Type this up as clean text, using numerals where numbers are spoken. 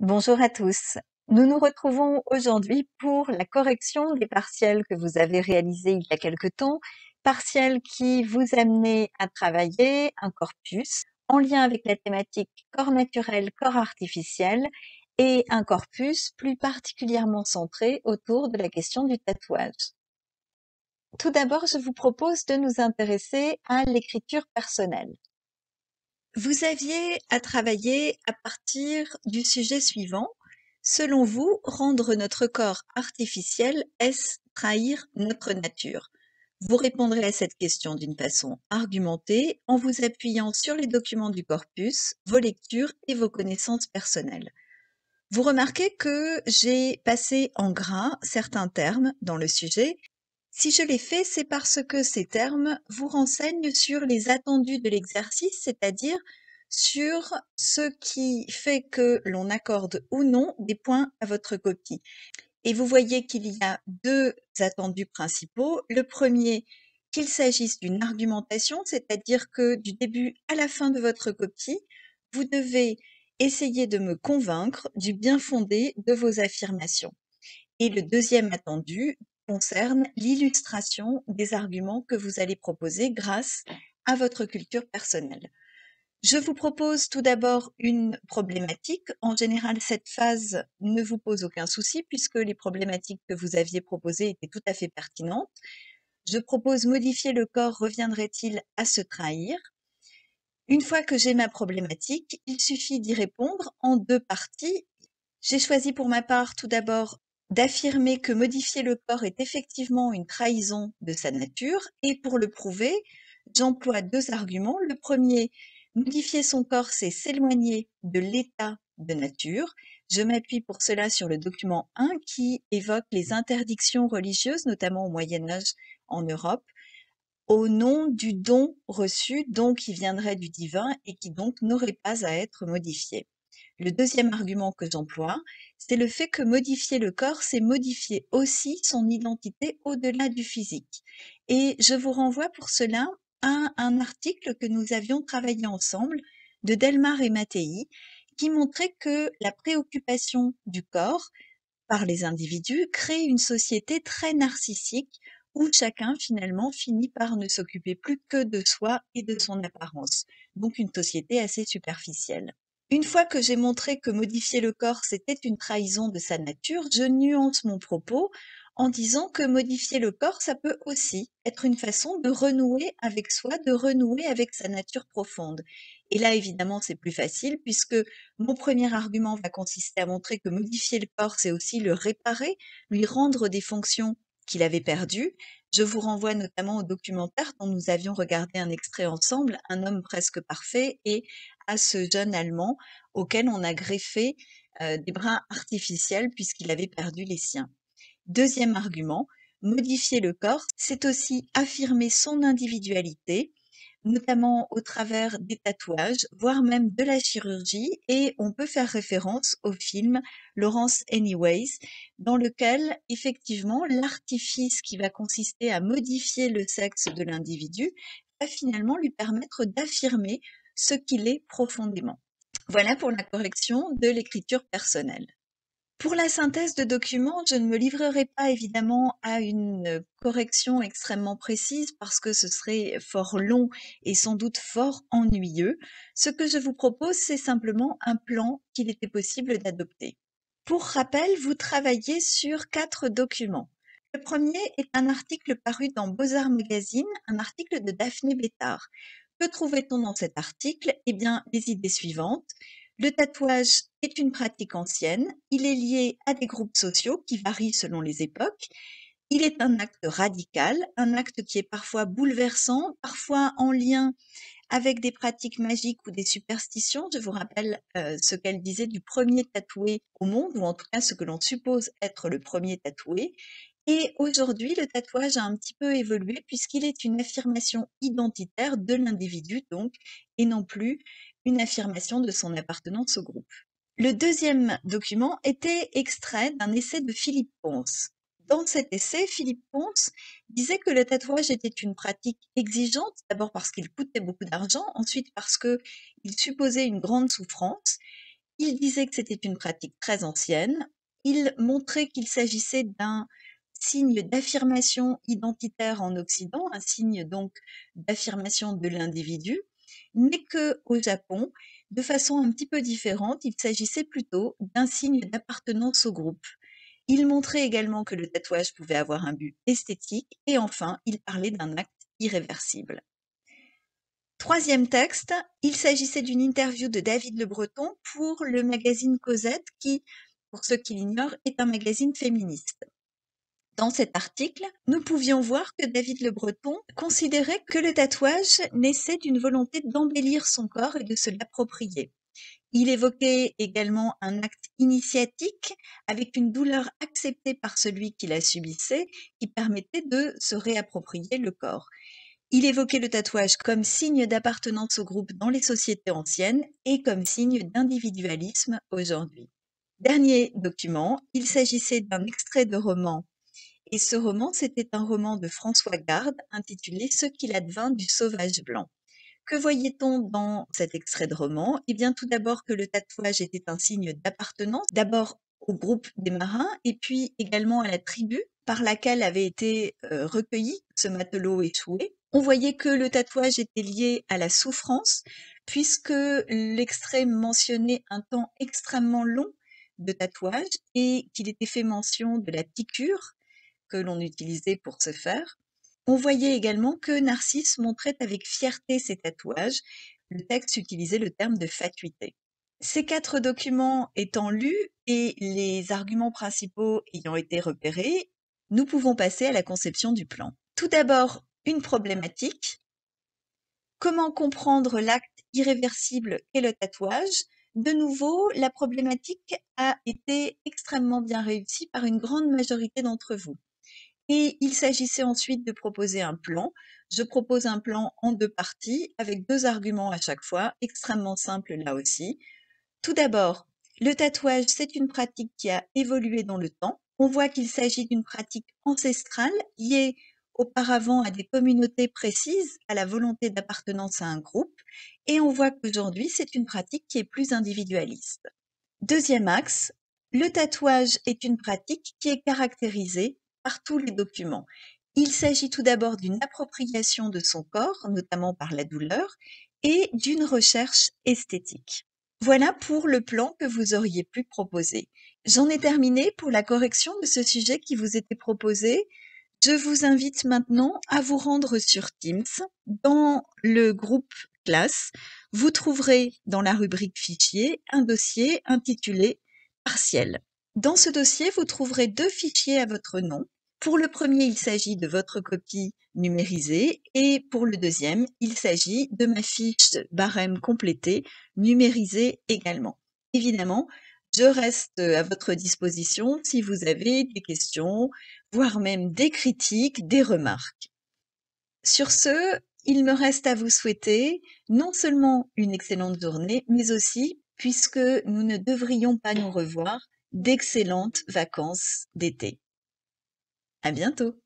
Bonjour à tous. Nous nous retrouvons aujourd'hui pour la correction des partiels que vous avez réalisés il y a quelque temps, partiels qui vous amenaient à travailler un corpus en lien avec la thématique corps naturel, corps artificiel et un corpus plus particulièrement centré autour de la question du tatouage. Tout d'abord, je vous propose de nous intéresser à l'écriture personnelle. Vous aviez à travailler à partir du sujet suivant. Selon vous, rendre notre corps artificiel, est-ce trahir notre nature? Vous répondrez à cette question d'une façon argumentée en vous appuyant sur les documents du corpus, vos lectures et vos connaissances personnelles. Vous remarquez que j'ai passé en gras certains termes dans le sujet. Si je l'ai fait, c'est parce que ces termes vous renseignent sur les attendus de l'exercice, c'est-à-dire sur ce qui fait que l'on accorde ou non des points à votre copie. Et vous voyez qu'il y a deux attendus principaux. Le premier, qu'il s'agisse d'une argumentation, c'est-à-dire que du début à la fin de votre copie, vous devez essayer de me convaincre du bien fondé de vos affirmations. Et le deuxième attendu concerne l'illustration des arguments que vous allez proposer grâce à votre culture personnelle. Je vous propose tout d'abord une problématique. En général, cette phase ne vous pose aucun souci puisque les problématiques que vous aviez proposées étaient tout à fait pertinentes. Je propose modifier le corps reviendrait-il à se trahir? Une fois que j'ai ma problématique, il suffit d'y répondre en deux parties. J'ai choisi pour ma part tout d'abord d'affirmer que modifier le corps est effectivement une trahison de sa nature et pour le prouver, j'emploie deux arguments. Le premier, modifier son corps, c'est s'éloigner de l'état de nature. Je m'appuie pour cela sur le document 1 qui évoque les interdictions religieuses, notamment au Moyen Âge en Europe, au nom du don reçu, don qui viendrait du divin et qui donc n'aurait pas à être modifié. Le deuxième argument que j'emploie, c'est le fait que modifier le corps, c'est modifier aussi son identité au-delà du physique. Et je vous renvoie pour cela à un article que nous avions travaillé ensemble de Delmar et Mattei, qui montrait que la préoccupation du corps par les individus crée une société très narcissique où chacun finalement finit par ne s'occuper plus que de soi et de son apparence. Donc une société assez superficielle. Une fois que j'ai montré que modifier le corps, c'était une trahison de sa nature, je nuance mon propos en disant que modifier le corps, ça peut aussi être une façon de renouer avec soi, de renouer avec sa nature profonde. Et là, évidemment, c'est plus facile puisque mon premier argument va consister à montrer que modifier le corps, c'est aussi le réparer, lui rendre des fonctions qu'il avait perdues. Je vous renvoie notamment au documentaire dont nous avions regardé un extrait ensemble, Un homme presque parfait, et à ce jeune Allemand auquel on a greffé des bras artificiels puisqu'il avait perdu les siens. Deuxième argument, modifier le corps, c'est aussi affirmer son individualité, notamment au travers des tatouages, voire même de la chirurgie, et on peut faire référence au film Lawrence Anyways, dans lequel, effectivement, l'artifice qui va consister à modifier le sexe de l'individu va finalement lui permettre d'affirmer ce qu'il est profondément. Voilà pour la correction de l'écriture personnelle. Pour la synthèse de documents, je ne me livrerai pas évidemment à une correction extrêmement précise parce que ce serait fort long et sans doute fort ennuyeux. Ce que je vous propose, c'est simplement un plan qu'il était possible d'adopter. Pour rappel, vous travaillez sur 4 documents. Le premier est un article paru dans Beaux-Arts Magazine, un article de Daphné Bétard. Que trouvait-on dans cet article? Eh bien, les idées suivantes. Le tatouage est une pratique ancienne, il est lié à des groupes sociaux qui varient selon les époques. Il est un acte radical, un acte qui est parfois bouleversant, parfois en lien avec des pratiques magiques ou des superstitions. Je vous rappelle ce qu'elle disait du premier tatoué au monde, ou en tout cas ce que l'on suppose être le premier tatoué. Et aujourd'hui, le tatouage a un petit peu évolué puisqu'il est une affirmation identitaire de l'individu, donc, et non plus une affirmation de son appartenance au groupe. Le deuxième document était extrait d'un essai de Philippe Pons. Dans cet essai, Philippe Pons disait que le tatouage était une pratique exigeante, d'abord parce qu'il coûtait beaucoup d'argent, ensuite parce qu'il supposait une grande souffrance, Il disait que c'était une pratique très ancienne. Il montrait qu'il s'agissait d'un signe d'affirmation identitaire en Occident, un signe donc d'affirmation de l'individu, mais qu'au Japon, de façon un petit peu différente, il s'agissait plutôt d'un signe d'appartenance au groupe. Il montrait également que le tatouage pouvait avoir un but esthétique et enfin, il parlait d'un acte irréversible. Troisième texte, il s'agissait d'une interview de David Le Breton pour le magazine Cosette qui, pour ceux qui l'ignorent, est un magazine féministe. Dans cet article, nous pouvions voir que David Le Breton considérait que le tatouage naissait d'une volonté d'embellir son corps et de se l'approprier. Il évoquait également un acte initiatique avec une douleur acceptée par celui qui la subissait qui permettait de se réapproprier le corps. Il évoquait le tatouage comme signe d'appartenance au groupe dans les sociétés anciennes et comme signe d'individualisme aujourd'hui. Dernier document, il s'agissait d'un extrait de roman et ce roman, c'était un roman de François Garde intitulé Ce qu'il advint du sauvage blanc. Que voyait-on dans cet extrait de roman? Eh bien, tout d'abord que le tatouage était un signe d'appartenance, d'abord au groupe des marins et puis également à la tribu par laquelle avait été recueilli ce matelot échoué. On voyait que le tatouage était lié à la souffrance puisque l'extrait mentionnait un temps extrêmement long de tatouage et qu'il était fait mention de la piqûre que l'on utilisait pour se faire. On voyait également que Narcisse montrait avec fierté ses tatouages. Le texte utilisait le terme de fatuité. Ces 4 documents étant lus et les arguments principaux ayant été repérés, nous pouvons passer à la conception du plan. Tout d'abord, une problématique. Comment comprendre l'acte irréversible qu'est le tatouage? De nouveau, la problématique a été extrêmement bien réussie par une grande majorité d'entre vous. Et il s'agissait ensuite de proposer un plan. Je propose un plan en 2 parties avec 2 arguments à chaque fois, extrêmement simple là aussi. Tout d'abord, le tatouage, c'est une pratique qui a évolué dans le temps. On voit qu'il s'agit d'une pratique ancestrale liée auparavant à des communautés précises, à la volonté d'appartenance à un groupe. Et on voit qu'aujourd'hui, c'est une pratique qui est plus individualiste. Deuxième axe, le tatouage est une pratique qui est caractérisée par tous les documents. Il s'agit tout d'abord d'une appropriation de son corps, notamment par la douleur, et d'une recherche esthétique. Voilà pour le plan que vous auriez pu proposer. J'en ai terminé pour la correction de ce sujet qui vous était proposé. Je vous invite maintenant à vous rendre sur Teams. Dans le groupe classe, vous trouverez dans la rubrique fichier un dossier intitulé partiel. Dans ce dossier, vous trouverez 2 fichiers à votre nom. Pour le premier, il s'agit de votre copie numérisée et pour le deuxième, il s'agit de ma fiche barème complétée numérisée également. Évidemment, je reste à votre disposition si vous avez des questions, voire même des critiques, des remarques. Sur ce, il me reste à vous souhaiter non seulement une excellente journée, mais aussi, puisque nous ne devrions pas nous revoir, d'excellentes vacances d'été. À bientôt!